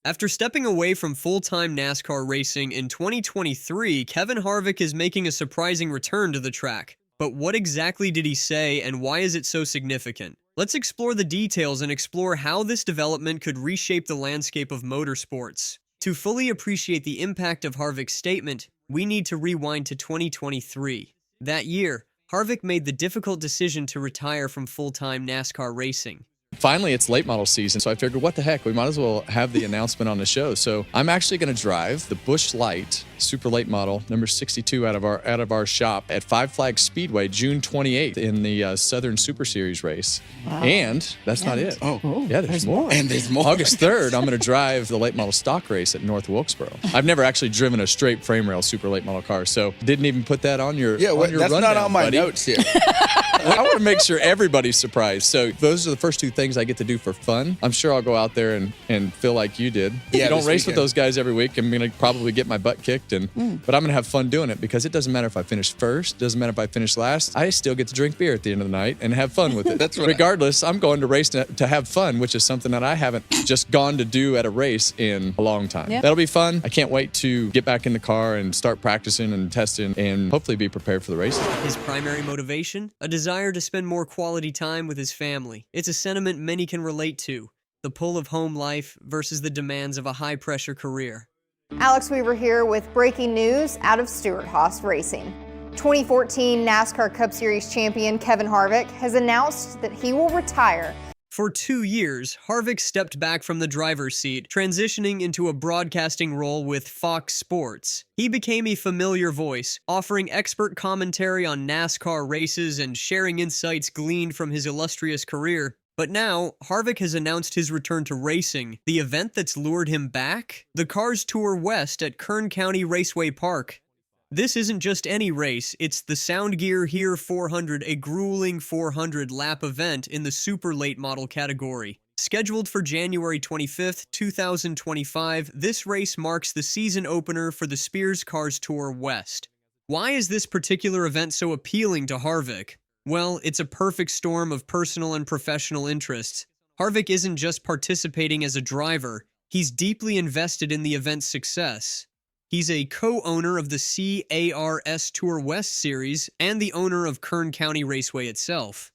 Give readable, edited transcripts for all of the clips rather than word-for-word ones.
After stepping away from full-time NASCAR racing in 2023, Kevin Harvick is making a surprising return to the track. But what exactly did he say, and why is it so significant? Let's explore the details and explore how this development could reshape the landscape of motorsports. To fully appreciate the impact of Harvick's statement, we need to rewind to 2023. That year, Harvick made the difficult decision to retire from full-time NASCAR racing. Finally, it's late model season, so I figured, what the heck, we might as well have the announcement on the show. So I'm actually going to drive the Busch Light Super Late Model number 62 out of our shop at Five Flags Speedway June 28th in the Southern Super Series race. Wow. And that's not it. Oh, yeah, there's more. And there's more. August 3rd, I'm going to drive the late model stock race at North Wilkesboro. I've never actually driven a straight frame rail super late model car, so didn't even put that on your that's rundown, not on my buddy. notes here. I want to make sure everybody's surprised. So those are the first two things I get to do for fun. I'm sure I'll go out there and feel like you did. Yeah, I don't race weekend with those guys every week. I'm going to probably get my butt kicked, but I'm going to have fun doing it because it doesn't matter if I finish first, doesn't matter if I finish last. I still get to drink beer at the end of the night and have fun with it. That's right. Regardless, I'm going to race to have fun, which is something that I haven't just gone to do at a race in a long time. Yep. That'll be fun. I can't wait to get back in the car and start practicing and testing and hopefully be prepared for the races. His primary motivation? A desire to spend more quality time with his family. It's a sentiment many can relate to. The pull of home life versus the demands of a high-pressure career. Alex Weaver here with breaking news out of Stewart-Haas Racing. 2014 NASCAR Cup Series champion Kevin Harvick has announced that he will retire. For 2 years, Harvick stepped back from the driver's seat, transitioning into a broadcasting role with Fox Sports. He became a familiar voice, offering expert commentary on NASCAR races and sharing insights gleaned from his illustrious career. But now, Harvick has announced his return to racing. The event that's lured him back? The Cars Tour West at Kern County Raceway Park. This isn't just any race, it's the SoundGearHear 400, a grueling 400-lap event in the super late model category. Scheduled for January 25th, 2025, this race marks the season opener for the Spears Cars Tour West. Why is this particular event so appealing to Harvick? Well, it's a perfect storm of personal and professional interests. Harvick isn't just participating as a driver, he's deeply invested in the event's success. He's a co-owner of the CARS Tour West Series and the owner of Kern County Raceway itself.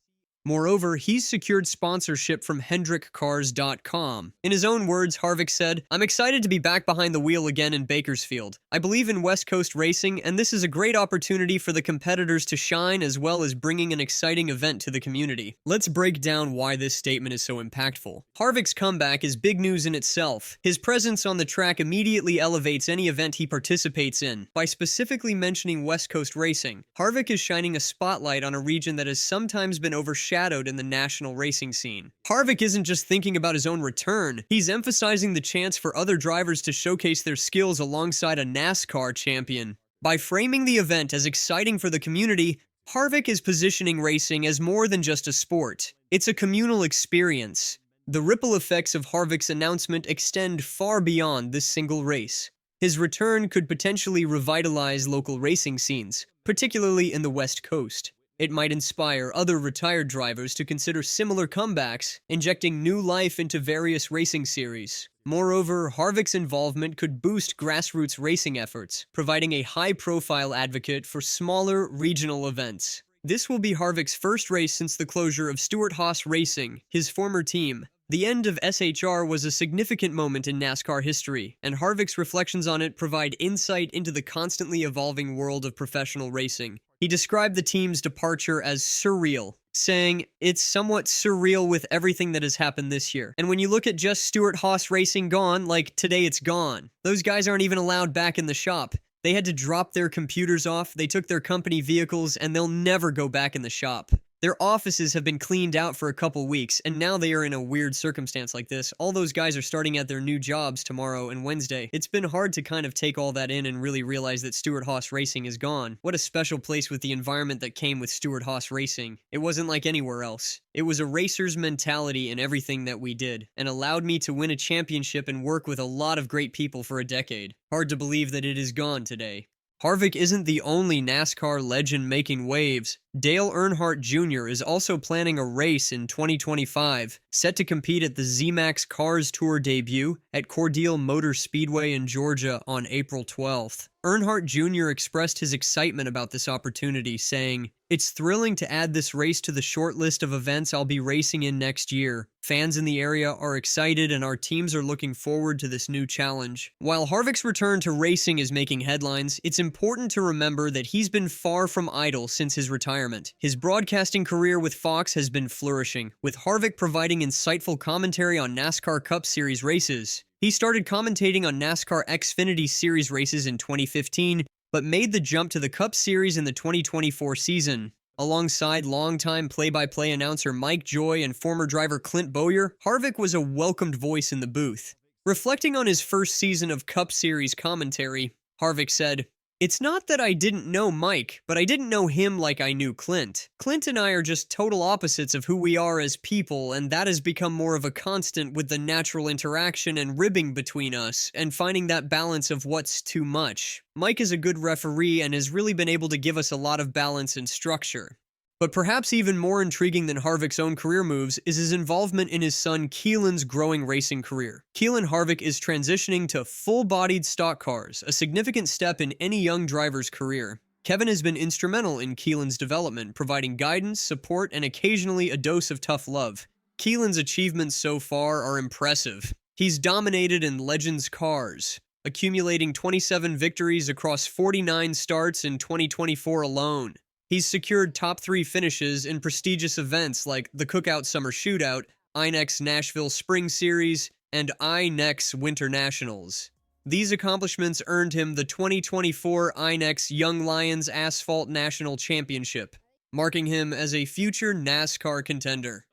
Moreover, he's secured sponsorship from HendrickCars.com. In his own words, Harvick said, "I'm excited to be back behind the wheel again in Bakersfield. I believe in West Coast racing, and this is a great opportunity for the competitors to shine as well as bringing an exciting event to the community." Let's break down why this statement is so impactful. Harvick's comeback is big news in itself. His presence on the track immediately elevates any event he participates in. By specifically mentioning West Coast racing, Harvick is shining a spotlight on a region that has sometimes been overshadowed in the national racing scene. Harvick isn't just thinking about his own return, he's emphasizing the chance for other drivers to showcase their skills alongside a NASCAR champion. By framing the event as exciting for the community, Harvick is positioning racing as more than just a sport. It's a communal experience. The ripple effects of Harvick's announcement extend far beyond this single race. His return could potentially revitalize local racing scenes, particularly in the West Coast. It might inspire other retired drivers to consider similar comebacks, injecting new life into various racing series. Moreover, Harvick's involvement could boost grassroots racing efforts, providing a high-profile advocate for smaller, regional events. This will be Harvick's first race since the closure of Stewart-Haas Racing, his former team. The end of SHR was a significant moment in NASCAR history, and Harvick's reflections on it provide insight into the constantly evolving world of professional racing. He described the team's departure as surreal, saying, "It's somewhat surreal with everything that has happened this year. And when you look at just Stewart-Haas Racing gone, like today it's gone. Those guys aren't even allowed back in the shop. They had to drop their computers off, they took their company vehicles, and they'll never go back in the shop. Their offices have been cleaned out for a couple weeks, and now they are in a weird circumstance like this. All those guys are starting at their new jobs tomorrow and Wednesday. It's been hard to kind of take all that in and really realize that Stewart-Haas Racing is gone. What a special place with the environment that came with Stewart-Haas Racing. It wasn't like anywhere else. It was a racer's mentality in everything that we did, and allowed me to win a championship and work with a lot of great people for a decade. Hard to believe that it is gone today." Harvick isn't the only NASCAR legend making waves. Dale Earnhardt Jr. is also planning a race in 2025, set to compete at the ZMAX Cars Tour debut at Cordele Motor Speedway in Georgia on April 12th. Earnhardt Jr. expressed his excitement about this opportunity, saying, "It's thrilling to add this race to the short list of events I'll be racing in next year. Fans in the area are excited and our teams are looking forward to this new challenge." While Harvick's return to racing is making headlines, it's important to remember that he's been far from idle since his retirement. His broadcasting career with Fox has been flourishing, with Harvick providing insightful commentary on NASCAR Cup Series races. He started commentating on NASCAR Xfinity Series races in 2015, but made the jump to the Cup Series in the 2024 season. Alongside longtime play-by-play announcer Mike Joy and former driver Clint Bowyer, Harvick was a welcomed voice in the booth. Reflecting on his first season of Cup Series commentary, Harvick said, "It's not that I didn't know Mike, but I didn't know him like I knew Clint. Clint and I are just total opposites of who we are as people, and that has become more of a constant with the natural interaction and ribbing between us, and finding that balance of what's too much. Mike is a good referee and has really been able to give us a lot of balance and structure." But perhaps even more intriguing than Harvick's own career moves is his involvement in his son Keelan's growing racing career. Keelan Harvick is transitioning to full-bodied stock cars, a significant step in any young driver's career. Kevin has been instrumental in Keelan's development, providing guidance, support, and occasionally a dose of tough love. Keelan's achievements so far are impressive. He's dominated in Legends cars, accumulating 27 victories across 49 starts in 2024 alone. He's secured top 3 finishes in prestigious events like the Cookout Summer Shootout, INEX Nashville Spring Series, and INEX Winter Nationals. These accomplishments earned him the 2024 INEX Young Lions Asphalt National Championship, marking him as a future NASCAR contender.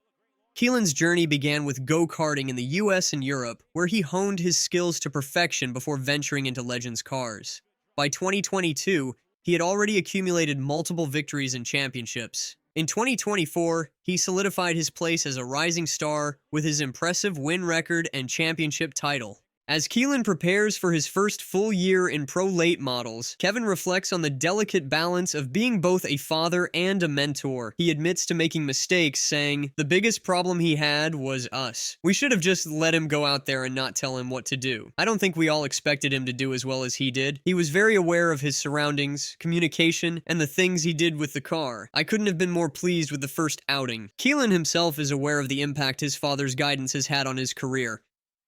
Keelan's journey began with go-karting in the US and Europe, where he honed his skills to perfection before venturing into Legends cars. By 2022, he had already accumulated multiple victories and championships. In 2024, he solidified his place as a rising star with his impressive win record and championship title. As Keelan prepares for his first full year in pro late models, Kevin reflects on the delicate balance of being both a father and a mentor. He admits to making mistakes, saying, "The biggest problem he had was us. We should have just let him go out there and not tell him what to do. I don't think we all expected him to do as well as he did. He was very aware of his surroundings, communication, and the things he did with the car. I couldn't have been more pleased with the first outing." Keelan himself is aware of the impact his father's guidance has had on his career.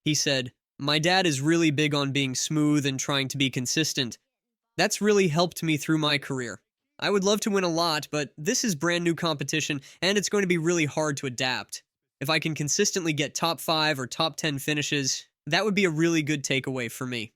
He said, "My dad is really big on being smooth and trying to be consistent. That's really helped me through my career. I would love to win a lot, but this is brand new competition, and it's going to be really hard to adapt. If I can consistently get top 5 or top 10 finishes, that would be a really good takeaway for me."